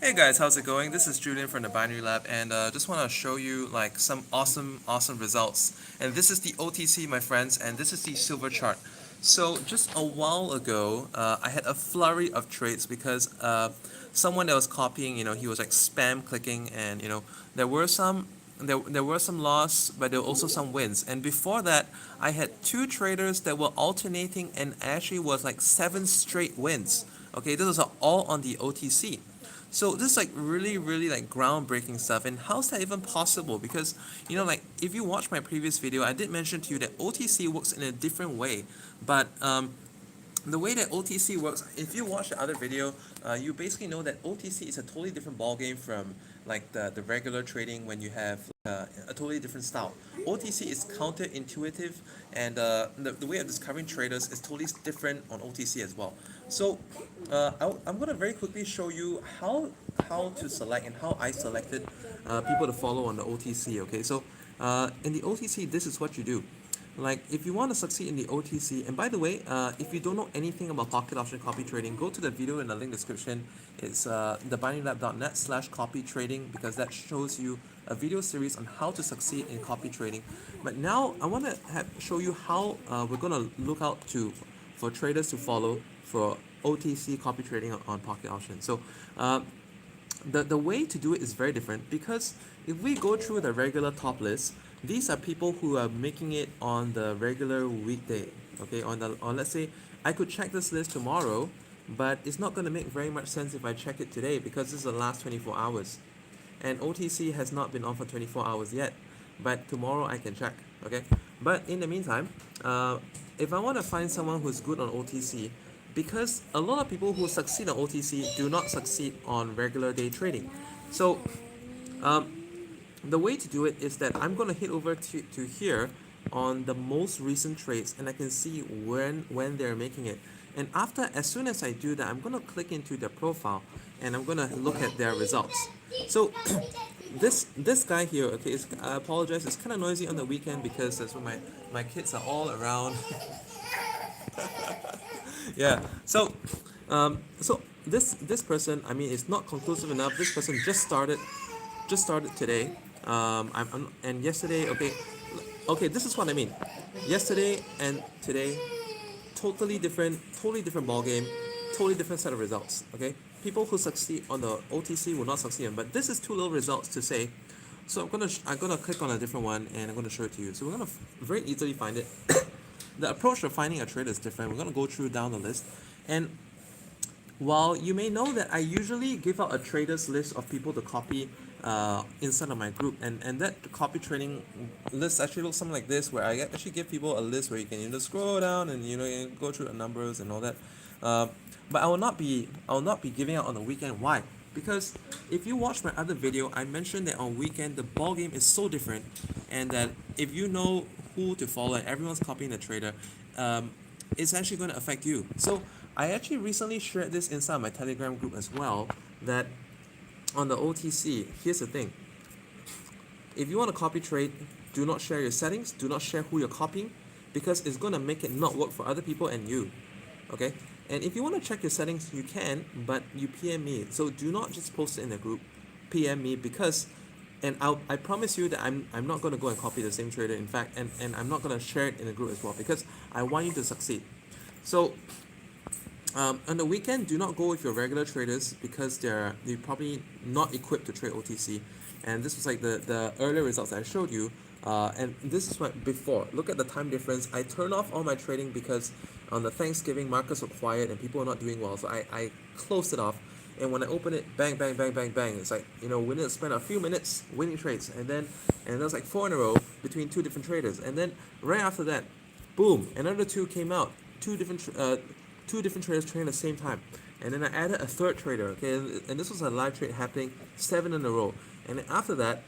Hey guys, how's it going? This is Julian from the Binary Lab, and just want to show you like some awesome results. And this is the OTC, my friends, and this is the silver chart. So just a while ago, I had a flurry of trades because someone that was copying, he was like spam clicking, and there were some. There were some loss, but there were also some wins. And before that, I had two traders that were alternating and actually was like 7 straight wins. Okay, this was all on the OTC. So this is like really like groundbreaking stuff, and how's that even possible? Because like if you watch my previous video, I did mention to you that OTC works in a different way, but the way that OTC works, if you watch the other video, you basically know that OTC is a totally different ballgame from like the regular trading when you have a totally different style. OTC is counterintuitive, and the way of discovering traders is totally different on OTC as well. So I'm going to very quickly show you how to select and how I selected people to follow on the OTC. Okay, so in the OTC, this is what you do. Like if you want to succeed in the OTC, and by the way, if you don't know anything about pocket option copy trading, go to the video in the link description. It's thebinarylab.net/copy trading, because that shows you a video series on how to succeed in copy trading. But now I want to show you how we're going to look out for traders to follow for OTC copy trading on pocket option. So the way to do it is very different, because if we go through the regular top list, these are people who are making it on the regular weekday. Okay, on let's say I could check this list tomorrow, but it's not going to make very much sense if I check it today, because this is the last 24 hours, and OTC has not been on for 24 hours yet, but tomorrow I can check. Okay, but in the meantime, if I want to find someone who's good on OTC, because a lot of people who succeed on OTC do not succeed on regular day trading. So um, the way to do it is that I'm going to head over to here on the most recent trades, and I can see when they're making it. And as soon as I do that, I'm going to click into their profile, and I'm going to look at their results. So this guy here, okay, I apologize, it's kind of noisy on the weekend because that's when my kids are all around. Yeah. So this person, I mean, it's not conclusive enough. This person just started today. And yesterday, okay, this is what I mean. Yesterday and today, totally different ball game, totally different set of results. Okay, people who succeed on the OTC will not succeed on, but this is too low results to say. So I'm gonna click on a different one, and I'm gonna show it to you. So we're gonna very easily find it. The approach of finding a trader is different. We're gonna go through down the list, and while you may know that I usually give out a traders list of people to copy inside of my group, and that copy trading list actually looks something like this, where I actually give people a list where you can scroll down and you go through the numbers and all that. Uh, but I will not be giving out on the weekend. Why? Because if you watch my other video, I mentioned that on weekend the ball game is so different, and that if you know who to follow and everyone's copying the trader, it's actually going to affect you. So I actually recently shared this inside my Telegram group as well, that on the OTC, here's the thing. If you want to copy trade, do not share your settings, do not share who you're copying, because it's going to make it not work for other people and you. Okay? And if you want to check your settings, you can, but you PM me. So do not just post it in the group, PM me, because and I promise you that I'm not going to go and copy the same trader, in fact, and I'm not going to share it in the group as well, because I want you to succeed. So on the weekend, do not go with your regular traders, because they're probably not equipped to trade OTC. And this was like the earlier results I showed you. And this is what before. Look at the time difference. I turned off all my trading because on the Thanksgiving markets were quiet and people were not doing well. So I closed it off. And when I open it, bang, bang, bang, bang, bang. It's like, we need to spend a few minutes winning trades. And there's like 4 in a row between 2 different traders. And then right after that, boom, another 2 came out. Two different traders trading at the same time. And then I added a third trader, okay? And this was a live trade happening 7 in a row. And then after that,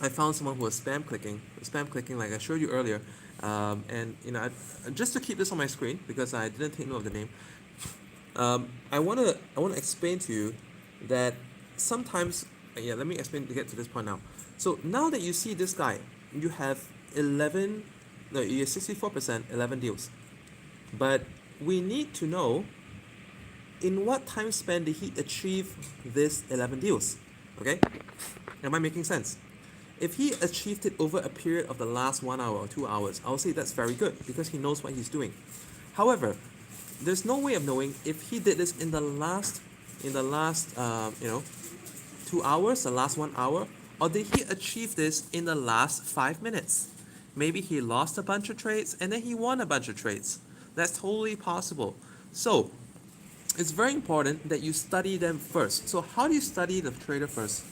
I found someone who was spam clicking like I showed you earlier. Just to keep this on my screen, because I didn't take note of the name, I wanna explain to you that sometimes, let me explain to get to this point now. So now that you see this guy, you have 64%, 11 deals. But we need to know in what time span did he achieve this 11 deals? Okay, am I making sense? If he achieved it over a period of the last 1 hour or 2 hours, I'll say that's very good because he knows what he's doing. However, there's no way of knowing if he did this in the last 2 hours, the last 1 hour, or did he achieve this in the last 5 minutes? Maybe he lost a bunch of trades and then he won a bunch of trades. That's totally possible. So it's very important that you study them first. So how do you study the trader first?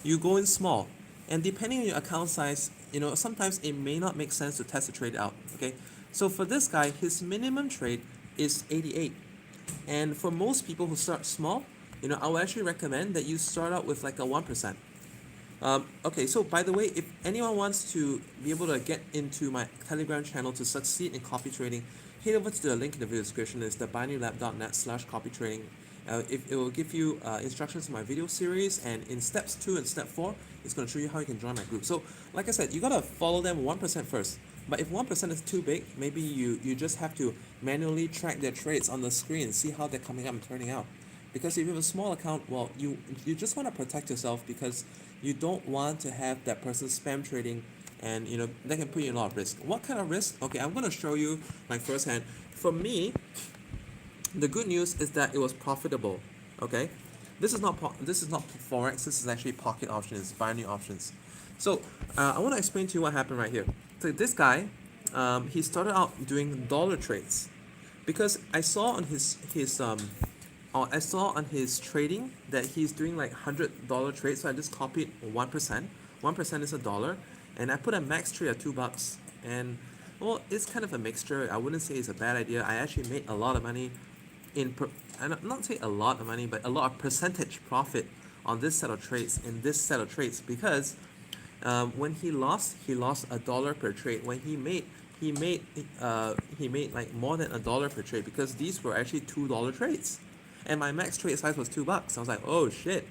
You go in small, and depending on your account size, sometimes it may not make sense to test the trade out. Okay, so for this guy, his minimum trade is 88, and for most people who start small, I would actually recommend that you start out with like a 1%. Okay, so by the way, if anyone wants to be able to get into my Telegram channel to succeed in copy trading, head over to the link in the video description. It's the binarylab.net/copy trading. It will give you instructions in my video series, and in steps 2 and step 4, it's going to show you how you can join my group. So, like I said, you got to follow them 1% first. But if 1% is too big, maybe you just have to manually track their trades on the screen and see how they're coming up and turning out. Because if you have a small account, well, you just want to protect yourself because you don't want to have that person spam trading, and that can put you in a lot of risk. What kind of risk? Okay, I'm going to show you like firsthand. For me, the good news is that it was profitable. Okay, this is not forex. This is actually pocket options, binary options. So I want to explain to you what happened right here. So this guy, he started out doing dollar trades, because I saw on I saw on his trading that he's doing like $100 trades. So I just copied 1%. 1% is $1, and I put a max trade at $2. And well, it's kind of a mixture. I wouldn't say it's a bad idea. I actually made a lot of money and not say a lot of money, but a lot of percentage profit on this set of trades, because when he lost $1 per trade. When he made like more than $1 per trade, because these were actually $2 trades, and my max trade size was $2. I was like, oh shit.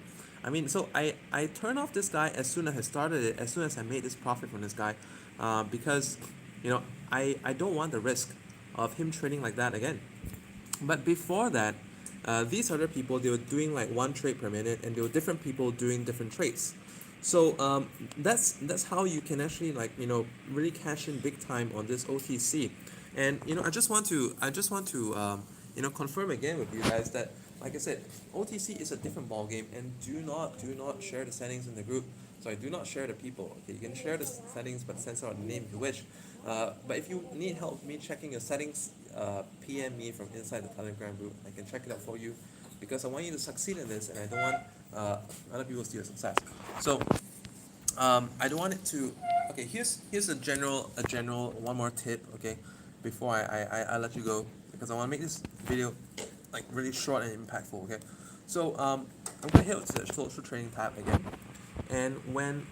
I mean, so I turned off this guy as soon as I started it, as soon as I made this profit from this guy, because I don't want the risk of him trading like that again. But before that, these other people, they were doing like 1 trade per minute, and there were different people doing different trades. So that's how you can actually really cash in big time on this OTC. And I just want to confirm again with you guys that, like I said, OTC is a different ball game, and do not share the settings in the group. Sorry, do not share the people. Okay, you can share the settings, but censor out the name if you wish. But if you need help with me checking your settings, PM me from inside the Telegram group. I can check it out for you, because I want you to succeed in this, and I don't want other people to see your success. So I don't want it to. Okay, here's a general one more tip. Okay, before I let you go, because I want to make this video like really short and impactful. Okay, so I'm gonna hit the social trading tab again, and when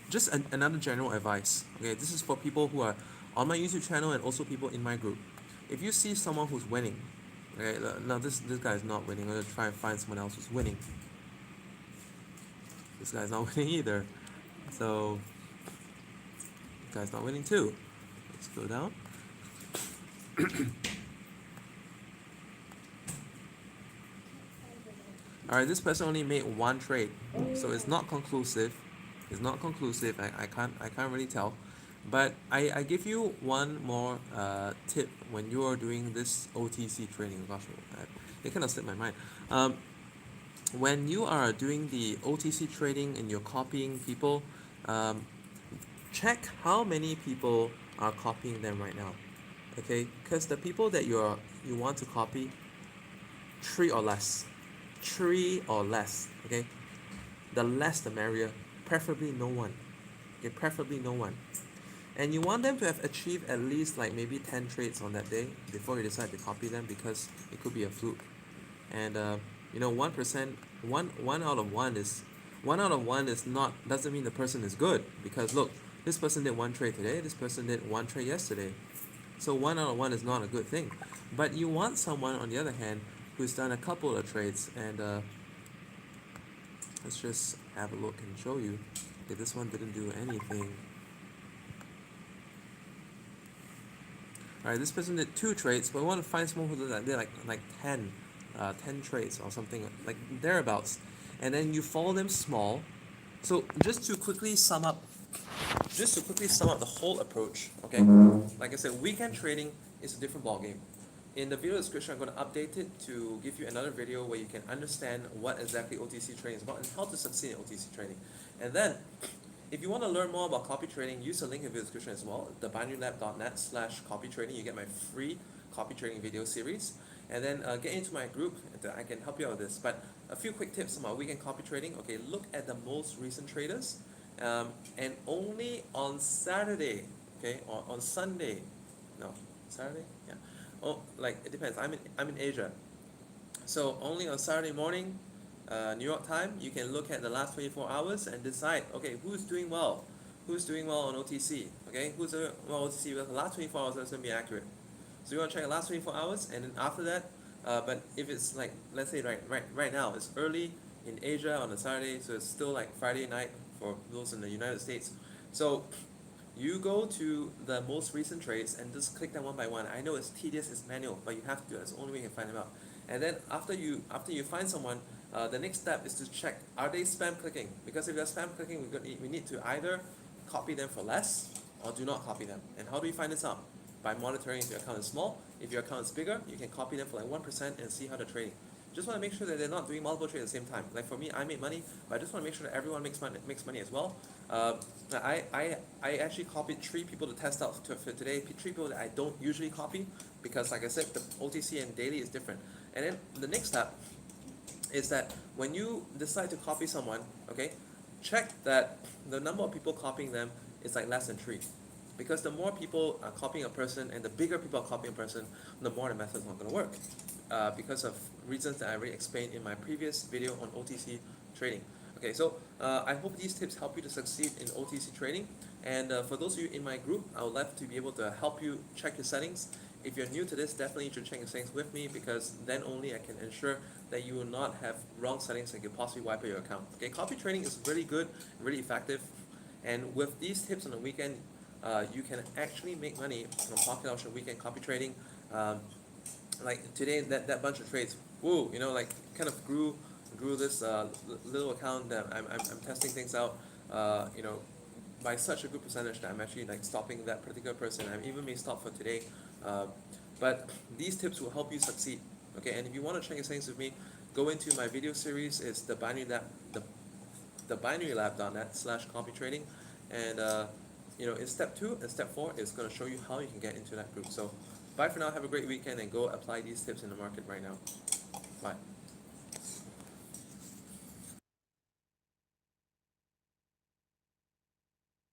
just another general advice. Okay, this is for people who are on my YouTube channel and also people in my group. If you see someone who's winning, okay, now this guy is not winning. I'm gonna try and find someone else who's winning. This guy's not winning either. So this guy's not winning too. Let's go down. Alright, this person only made 1 trade, so it's not conclusive. I can't really tell. But I give you one more tip when you are doing this OTC trading. Gosh, it kind of slipped my mind. When you are doing the OTC trading and you're copying people, check how many people are copying them right now. Okay, because the people that you want to copy, 3 or less. Okay, the less the merrier. Preferably no one. Okay, preferably no one. And you want them to have achieved at least like maybe 10 trades on that day before you decide to copy them, because it could be a fluke. And 1%, one out of one is not, doesn't mean the person is good, because look, this person did 1 trade today, this person did 1 trade yesterday. So 1 out of 1 is not a good thing. But you want someone, on the other hand, who's done a couple of trades, and let's just have a look and show you. Okay, this one didn't do anything. Alright, this person did 2 trades, but we want to find someone who did like 10 10 trades or something like thereabouts, and then you follow them small. So just to quickly sum up the whole approach, okay? Like I said, weekend trading is a different ballgame. In the video description, I'm going to update it to give you another video where you can understand what exactly OTC trading is about and how to succeed in OTC trading. And then, if you want to learn more about copy trading, use the link in the video description as well, theBinaryLab.net/copy trading. You get my free copy trading video series. And then get into my group, I can help you out with this. But a few quick tips about weekend copy trading. Okay, look at the most recent traders. And only on Saturday, okay, or on Sunday, no, Saturday, yeah. Oh, like it depends. I'm in Asia, so only on Saturday morning, New York time, you can look at the last 24 hours and decide, okay, who's doing well on OTC, okay, who's doing well on OTC. Because the last 24 hours is going to be accurate. So you want to check the last 24 hours, and then after that, but if it's like, let's say right now, it's early in Asia on a Saturday, so it's still like Friday night for those in the United States. So you go to the most recent trades and just click them one by one. I know it's tedious, it's manual, but you have to do it. It's the only way you can find them out. And then after you find someone, the next step is to check, are they spam clicking? Because if they're spam clicking, we need to either copy them for less or do not copy them. And how do we find this out? By monitoring if your account is small. If your account is bigger, you can copy them for like 1% and see how they're trading. Just want to make sure that they're not doing multiple trades at the same time. Like for me, I make money, but I just want to make sure that everyone makes money as well. I actually copied 3 people to test out for today. 3 people that I don't usually copy because, like I said, the OTC and daily is different. And then the next step is that when you decide to copy someone, okay, check that the number of people copying them is like less than 3. Because the more people are copying a person and the bigger people are copying a person, the more the method is not going to work. Because of reasons that I already explained in my previous video on OTC trading. Okay, so I hope these tips help you to succeed in OTC trading. And for those of you in my group, I would love to be able to help you check your settings. If you're new to this, definitely you should check your settings with me, because then only I can ensure that you will not have wrong settings that could possibly wipe out your account. Okay, copy trading is really good, really effective. And with these tips on the weekend, you can actually make money from pocket option weekend copy trading. Like today, that bunch of trades, whoa, like kind of grew this little account that I'm testing things out, by such a good percentage that I'm actually like stopping that particular person. I even may stop for today, but these tips will help you succeed. Okay, and if you want to check your settings with me, go into my video series. It's the BinaryLab.net/copy trading, and in step 2 and step 4 is going to show you how you can get into that group. So bye for now, have a great weekend, and go apply these tips in the market right now. Bye.